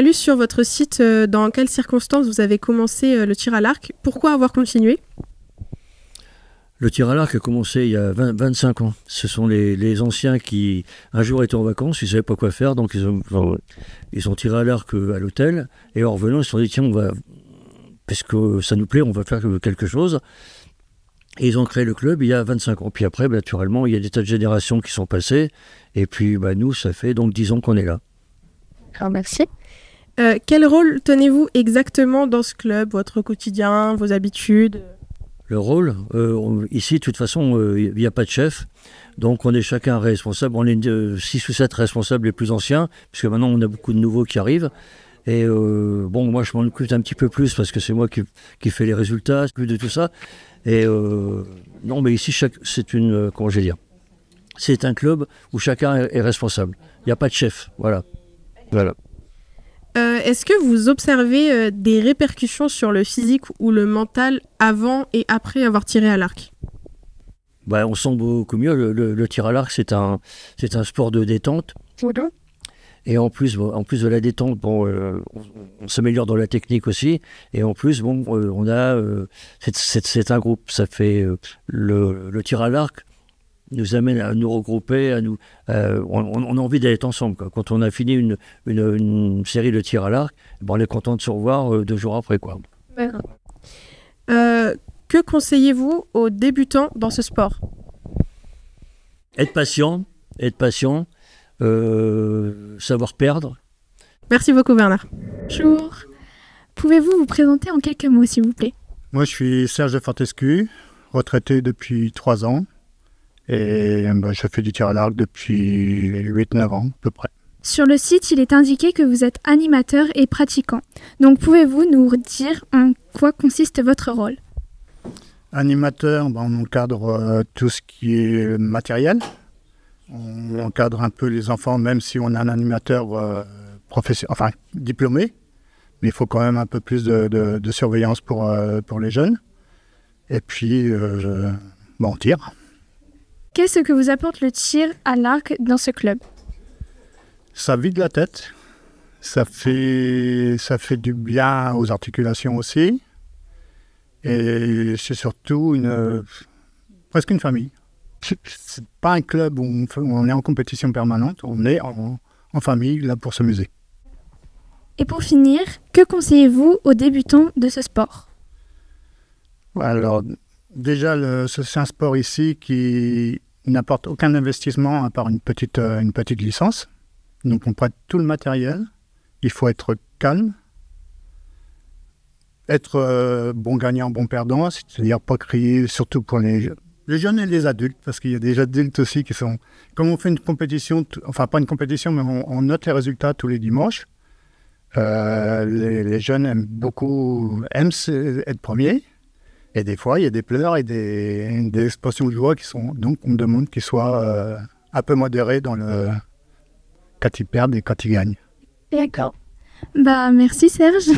a lu sur votre site dans quelles circonstances vous avez commencé le tir à l'arc. Pourquoi avoir continué? Le tir à l'arc a commencé il y a 25 ans. Ce sont les anciens qui, un jour, étaient en vacances, ils ne savaient pas quoi faire, donc ils ont tiré à l'arc à l'hôtel, et en revenant, ils se sont dit, tiens, parce que ça nous plaît, on va faire quelque chose. Et ils ont créé le club il y a 25 ans. Puis après, naturellement, il y a des tas de générations qui sont passées, et puis nous, ça fait donc 10 ans qu'on est là. Alors, merci. Quel rôle tenez-vous exactement dans ce club? Votre quotidien, vos habitudes? Le rôle, ici, de toute façon, il n'y a pas de chef. Donc, on est chacun responsable. On est 6 ou 7 responsables les plus anciens, puisque maintenant, on a beaucoup de nouveaux qui arrivent. Et moi, je m'en occupe un petit peu plus, parce que c'est moi qui fais les résultats, plus de tout ça. Et non, mais ici, c'est un club où chacun est responsable. Il n'y a pas de chef, voilà. Est-ce que vous observez des répercussions sur le physique ou le mental avant et après avoir tiré à l'arc? On sent beaucoup mieux. Le tir à l'arc, c'est un sport de détente. Et en plus de la détente, on s'améliore dans la technique aussi. Et en plus, on a c'est un groupe. Ça fait le tir à l'arc nous amène à nous regrouper, on a envie d'être ensemble, quoi. Quand on a fini une série de tirs à l'arc, on est content de se revoir 2 jours après, quoi. Que conseillez-vous aux débutants dans ce sport? Être patient, savoir perdre. Merci beaucoup, Bernard. Bonjour. Pouvez-vous vous présenter en quelques mots, s'il vous plaît? Moi, je suis Serge de Fortescue, retraité depuis 3 ans. Et je fais du tir à l'arc depuis 8-9 ans, à peu près. Sur le site, il est indiqué que vous êtes animateur et pratiquant. Donc, pouvez-vous nous dire en quoi consiste votre rôle? Animateur, on encadre tout ce qui est matériel. On encadre un peu les enfants, même si on a un animateur diplômé. Mais il faut quand même un peu plus de surveillance pour les jeunes. Et puis, on tire. Qu'est-ce que vous apporte le tir à l'arc dans ce club? Ça vide la tête, ça fait du bien aux articulations aussi, et c'est surtout presque une famille. C'est pas un club où on est en compétition permanente, on est en famille là pour s'amuser. Et pour finir, que conseillez-vous aux débutants de ce sport? Alors, déjà, c'est un sport ici qui n'apporte aucun investissement à part une petite licence. Donc, on prête tout le matériel. Il faut être calme, être bon gagnant, bon perdant, c'est-à-dire pas crier, surtout pour les jeunes et les adultes, parce qu'il y a des adultes aussi qui sont... Comme on fait une compétition, pas une compétition, mais on note les résultats tous les dimanches. Les jeunes aiment être premiers. Et des fois, il y a des pleurs et des explosions de joie qui sont... Donc, on demande qu'ils soient un peu modérés quand ils perdent et quand ils gagnent. D'accord. Merci Serge.